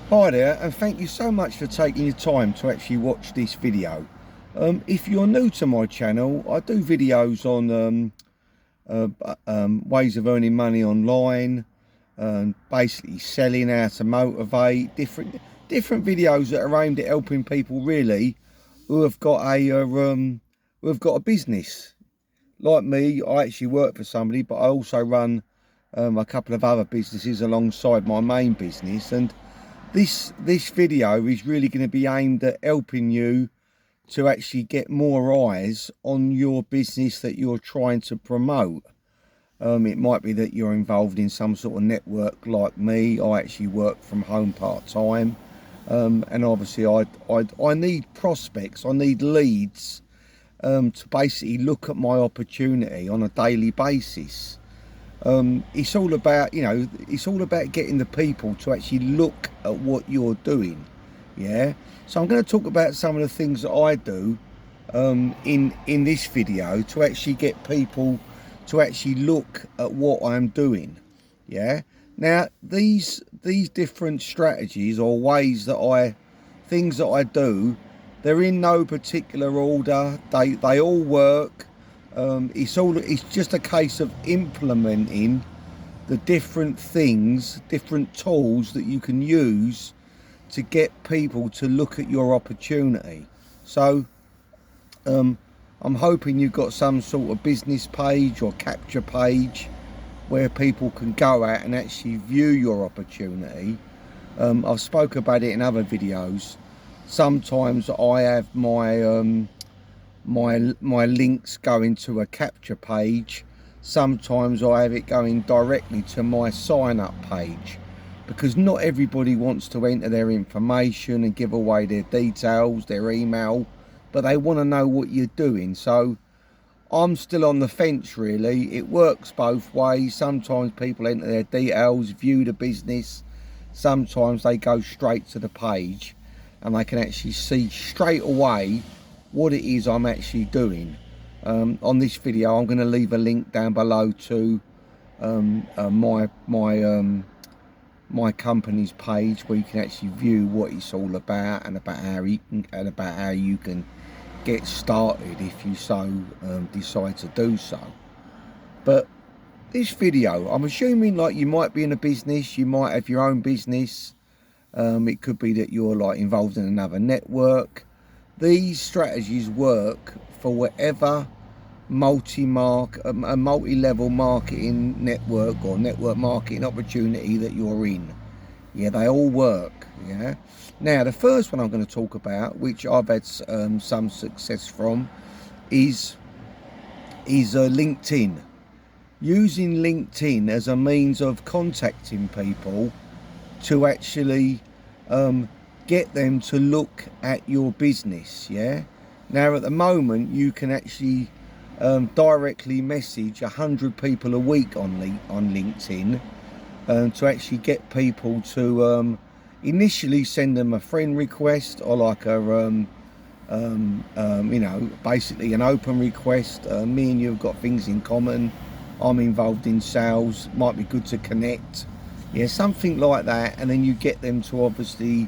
Hi there, and thank you so much for taking your time to actually watch this video. If you're new to my channel, I do videos on ways of earning money online, basically selling, how to motivate, different videos that are aimed at helping people really who have got a business. Like me, I actually work for somebody, but I also run a couple of other businesses alongside my main business, and this video is really going to be aimed at helping you to actually get more eyes on your business that you're trying to promote. It might be that you're involved in some sort of network like me. I actually work from home part-time, and obviously I need prospects, I need leads to basically look at my opportunity on a daily basis. It's all about, it's all about getting the people to actually look at what you're doing. Yeah, so I'm going to talk about some of the things that I do in this video to actually get people to actually look at what I'm doing. Yeah, now these different strategies or ways that things that I do, they're in no particular order. They all work. It's just a case of implementing the different things, different tools that you can use to get people to look at your opportunity. So I'm hoping you've got some sort of business page or capture page where people can go out and actually view your opportunity. I've spoke about it in other videos. Sometimes I have my links going to a capture page. Sometimes I have it going directly to my sign up page, because not everybody wants to enter their information and give away their details, their email, but they want to know what you're doing. So I'm still on the fence really. It works both ways. Sometimes people enter their details, view the business. Sometimes they go straight to the page and they can actually see straight away what it is I'm actually doing. On this video I'm going to leave a link down below to my company's page, where you can actually view what it's all about and about how you can get started if you so decide to do so. But this video, I'm assuming like you might be in a business, you might have your own business. It could be that you're like involved in another network. These strategies work for whatever multi-level marketing network or network marketing opportunity that you're in. Yeah, they all work. Yeah. Now, the first one I'm going to talk about, which I've had some success from, is LinkedIn. Using LinkedIn as a means of contacting people to actually get them to look at your business. Yeah. Now at the moment you can actually directly message 100 people a week on LinkedIn to actually get people to initially send them a friend request, or like a basically an open request. Me and you have got things in common. I'm involved in sales, might be good to connect. Yeah, something like that. And then you get them to obviously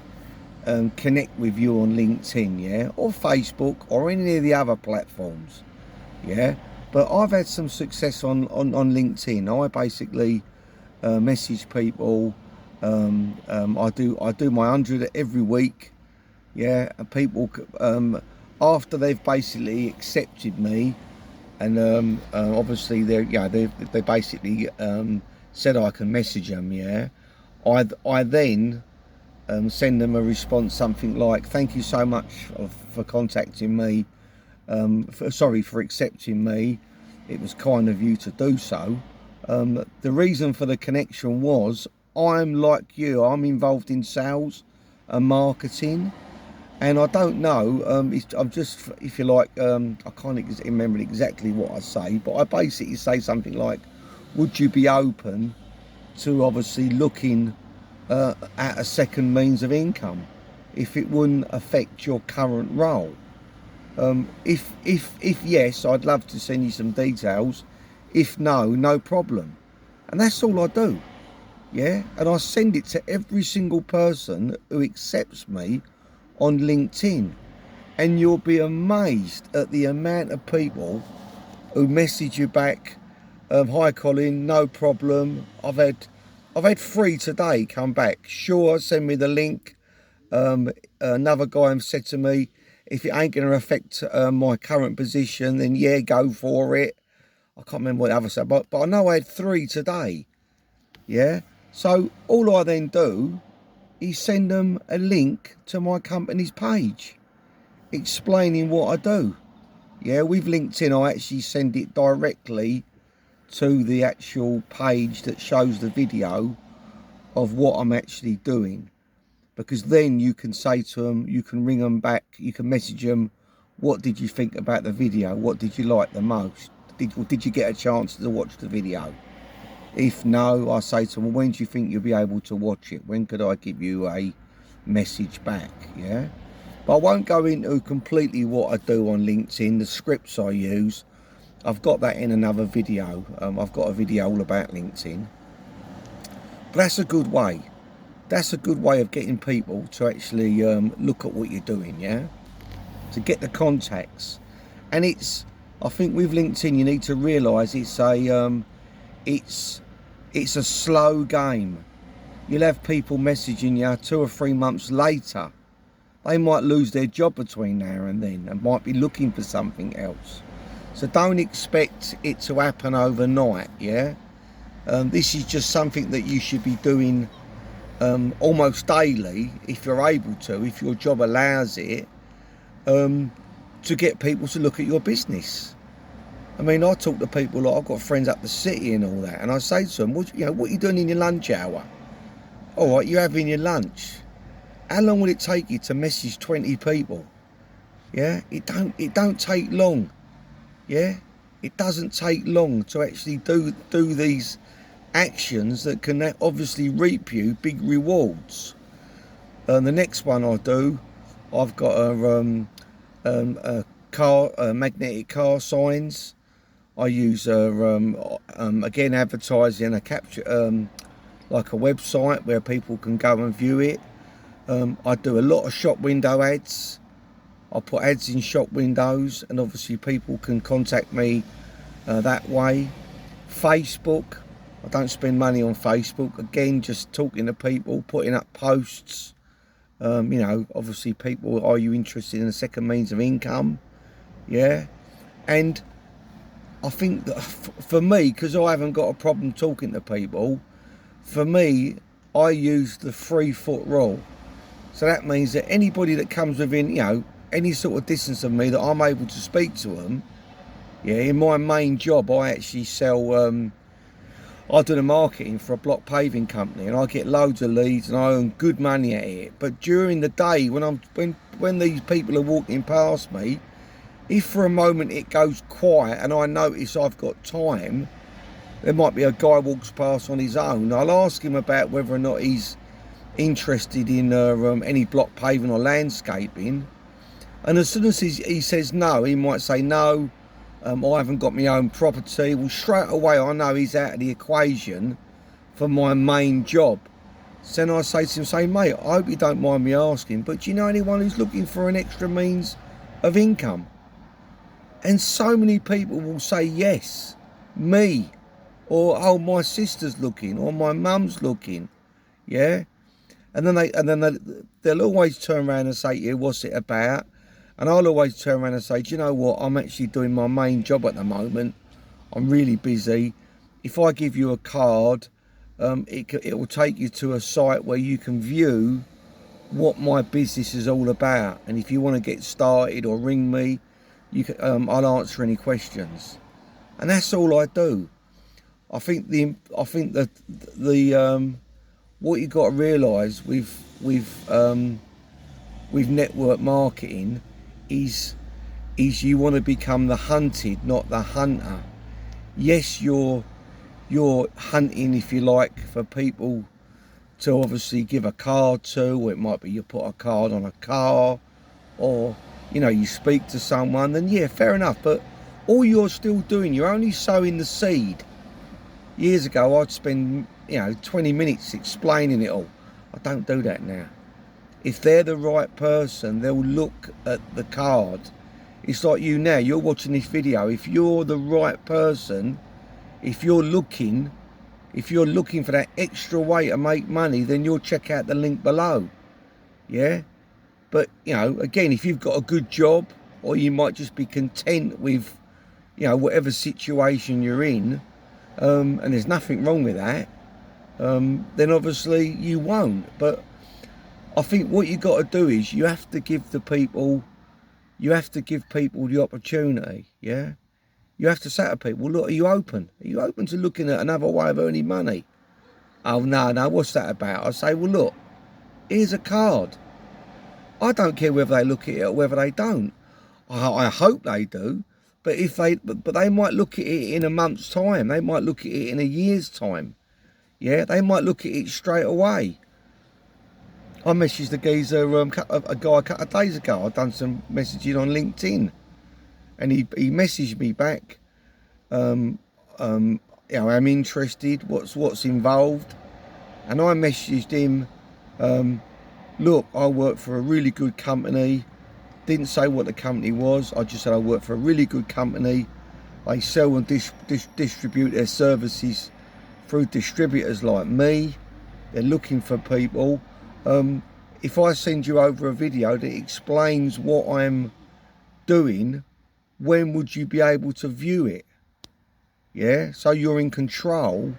connect with you on LinkedIn, yeah, or Facebook, or any of the other platforms. Yeah, but I've had some success on LinkedIn. I basically message people. I do my 100 every week. Yeah, and people after they've basically accepted me, and obviously they basically said I can message them. Yeah, I then send them a response, something like, "Thank you so much for contacting me. Sorry for accepting me. It was kind of you to do so. The reason for the connection was I'm like you. I'm involved in sales and marketing, and I don't know. I'm just, if you like, I can't remember exactly what I say, but I basically say something like, would you be open to obviously looking at a second means of income if it wouldn't affect your current role? If yes, I'd love to send you some details. If no, no problem." And that's all I do. yeah, and I send it to every single person who accepts me on LinkedIn, and you'll be amazed at the amount of people who message you back, hi Colin, no problem. I've had 3 today come back. Sure, send me the link. Another guy said to me, if it ain't going to affect my current position, then yeah, go for it. I can't remember what the other said, but I know I had 3 today. Yeah. So all I then do is send them a link to my company's page explaining what I do. Yeah, with LinkedIn, I actually send it directly to the actual page that shows the video of what I'm actually doing, because then you can say to them, you can ring them back, you can message them, what did you think about the video? What did you like the most? Did you get a chance to watch the video? If no, I say to them, when do you think you'll be able to watch it? When could I give you a message back? Yeah. But I won't go into completely what I do on LinkedIn, the scripts I use. I've got that in another video. I've got a video all about LinkedIn. But that's a good way. That's a good way of getting people to actually look at what you're doing, yeah? To get the contacts. And I think with LinkedIn, you need to realise it's a slow game. You'll have people messaging you 2 or 3 months later. They might lose their job between now and then and might be looking for something else. So don't expect it to happen overnight, yeah? This is just something that you should be doing almost daily, if you're able to, if your job allows it, to get people to look at your business. I mean, I talk to people, like I've got friends up the city and all that, and I say to them, what are you doing in your lunch hour? All right, you're having your lunch. How long will it take you to message 20 people? Yeah, it don't take long. Yeah, it doesn't take long to actually do these actions that can obviously reap you big rewards. The next one I do, I've got a magnetic car signs. I use again advertising a capture like a website where people can go and view it. I do a lot of shop window ads. I put ads in shop windows, and obviously people can contact me that way. Facebook, I don't spend money on Facebook. Again, just talking to people, putting up posts. Obviously people, are you interested in a second means of income? Yeah. And I think that for me, because I haven't got a problem talking to people, for me, I use the 3-foot rule. So that means that anybody that comes within, any sort of distance of me that I'm able to speak to them, yeah, in my main job, I actually sell, I do the marketing for a block paving company, and I get loads of leads and I earn good money at it. But during the day, when these people are walking past me, if for a moment it goes quiet and I notice I've got time, there might be a guy walks past on his own. I'll ask him about whether or not he's interested in any block paving or landscaping, and as soon as he says no, he might say no, I haven't got my own property. Well, straight away I know he's out of the equation for my main job. So then I say to him, mate, I hope you don't mind me asking, but do you know anyone who's looking for an extra means of income? And so many people will say yes, me, or oh, my sister's looking, or my mum's looking, yeah. And then they'll always turn around and say to you, what's it about? And I'll always turn around and say, do you know what? I'm actually doing my main job at the moment. I'm really busy. If I give you a card, it will take you to a site where you can view what my business is all about. And if you want to get started or ring me, you can, I'll answer any questions. And that's all I do. I think that what you've got to realise with network marketing is you want to become the hunted, not the hunter. Yes, you're hunting, if you like, for people to obviously give a card to, or it might be you put a card on a car, or you speak to someone, then yeah, fair enough. But all you're still doing, you're only sowing the seed. Years ago, I'd spend 20 minutes explaining it all. I don't do that now. If they're the right person, they'll look at the card. It's like you now, you're watching this video. If you're the right person, if you're looking for that extra way to make money, then you'll check out the link below. Yeah? But, again, if you've got a good job, or you might just be content with, whatever situation you're in, and there's nothing wrong with that, then obviously you won't. But I think what you got to do is you have to give people the opportunity, yeah? You have to say to people, look, are you open? Are you open to looking at another way of earning money? Oh, no, what's that about? I say, well, look, here's a card. I don't care whether they look at it or whether they don't. I hope they do. But they might look at it in a month's time. They might look at it in a year's time. Yeah, they might look at it straight away. I messaged the geezer, a guy a couple of days ago. I've done some messaging on LinkedIn, and he messaged me back. I'm interested. What's involved? And I messaged him. Look, I work for a really good company. Didn't say what the company was. I just said I work for a really good company. They sell and distribute their services through distributors like me. They're looking for people. If I send you over a video that explains what I'm doing, when would you be able to view it? Yeah, so you're in control.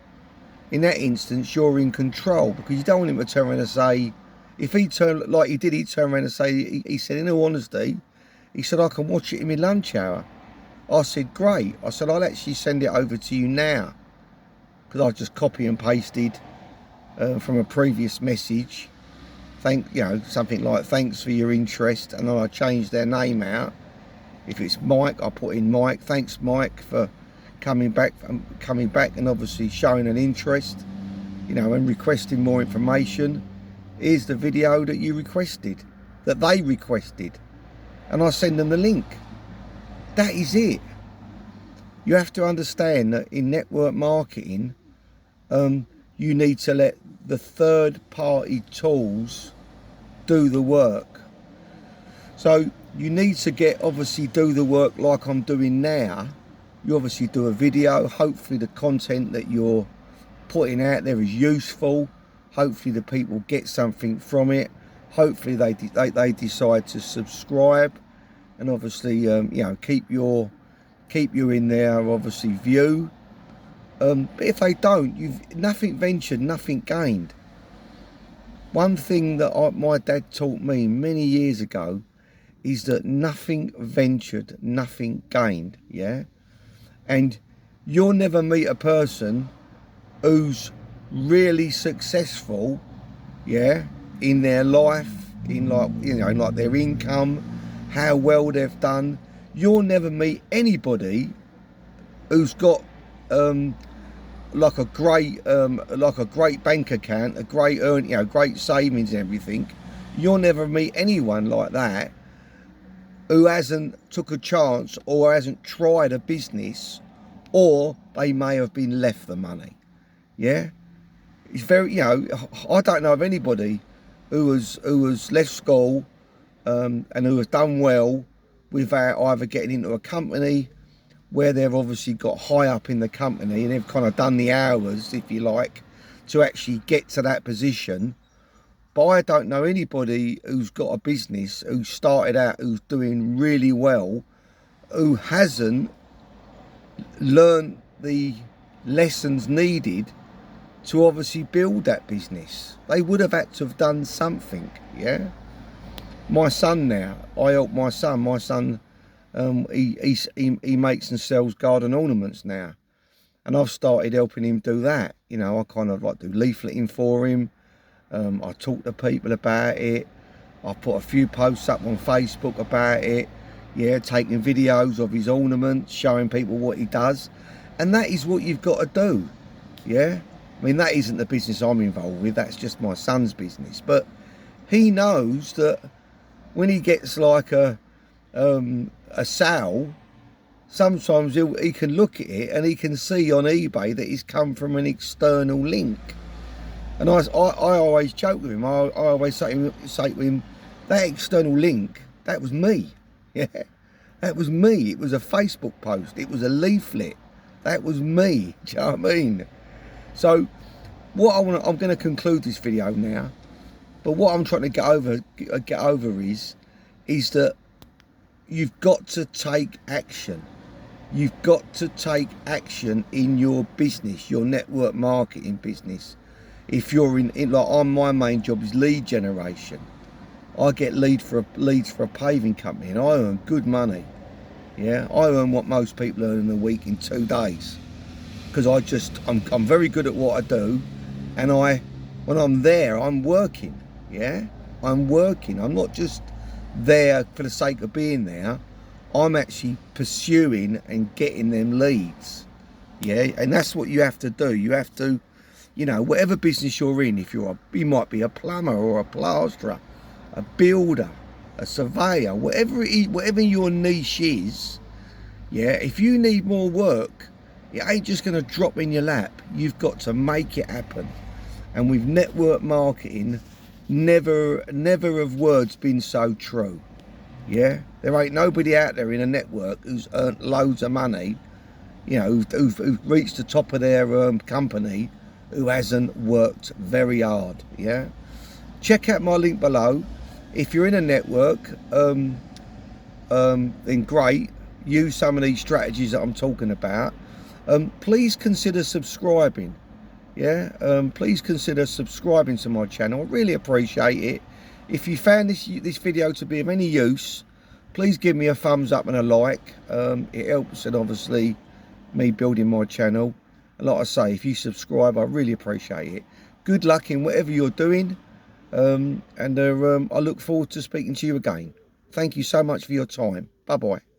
In that instance, you're in control, because you don't want him to turn around and say, if he turned like he did, he'd turn around and say, he said, in all honesty, he said, I can watch it in my lunch hour. I said, great. I said, I'll actually send it over to you now, because I just copy and pasted from a previous message. Something like, thanks for your interest, and then I changed their name out. If it's Mike, I put in Mike. Thanks, Mike, for coming back and obviously showing an interest, and requesting more information. Here's the video that you requested, that they requested, and I send them the link. That is it. You have to understand that in network marketing, you need to let the third-party tools do the work. So you need to do the work like I'm doing now. You obviously do a video. Hopefully the content that you're putting out there is useful. Hopefully the people get something from it. Hopefully they decide to subscribe, and obviously keep you in their obviously view. But if they don't, you've nothing ventured, nothing gained. One thing that my dad taught me many years ago is that nothing ventured, nothing gained. Yeah, and you'll never meet a person who's really successful, yeah, in their life, in like their income, how well they've done. You'll never meet anybody who's got like a great bank account, a great great savings and everything. You'll never meet anyone like that who hasn't took a chance or hasn't tried a business, or they may have been left the money. Yeah, it's very, I don't know of anybody who has left school and who has done well without either getting into a company where they've obviously got high up in the company and they've kind of done the hours, if you like, to actually get to that position. But I don't know anybody who's got a business, who started out, who's doing really well, who hasn't learned the lessons needed to obviously build that business. They would have had to have done something, yeah? My son now, I help my son. My son, he makes and sells garden ornaments now. And I've started helping him do that. I kind of like do leafleting for him. I talk to people about it. I put a few posts up on Facebook about it. Yeah, taking videos of his ornaments, showing people what he does. And that is what you've got to do, yeah? I mean, that isn't the business I'm involved with. That's just my son's business. But he knows that when he gets like a sale, sometimes he can look at it and he can see on eBay that it's come from an external link. And I always joke with him. I always say to him, that external link, that was me. Yeah, that was me. It was a Facebook post. It was a leaflet. That was me. Do you know what I mean? So what I'm going to conclude this video now. But what I'm trying to get over is that you've got to take action. You've got to take action in your business, your network marketing business. If you're in like my main job is lead generation. I get leads for a paving company, and I earn good money. Yeah, I earn what most people earn in a week in 2 days, because I'm very good at what I do, and when I'm there, I'm working. Yeah, I'm working. I'm not just there for the sake of being there. I'm actually pursuing and getting them leads. Yeah, and that's what you have to do. You have to, you know, whatever business you're in, if you might be a plumber or a plasterer, a builder, a surveyor, whatever it is, whatever your niche is, yeah, if you need more work, it ain't just going to drop in your lap. You've got to make it happen. And with network marketing, never have words been so true. Yeah, there ain't nobody out there in a network who's earned loads of money, you know, who've reached the top of their company, who hasn't worked very hard. Yeah, check out my link below. If you're in a network, then great. Use some of these strategies that I'm talking about. Please consider subscribing. Yeah, please consider subscribing to my channel. I really appreciate it. If you found this video to be of any use, please give me a thumbs up and a like. It helps, and obviously me building my channel. And like I say, if you subscribe, I really appreciate it. Good luck in whatever you're doing. I look forward to speaking to you again. Thank you so much for your time. Bye-bye.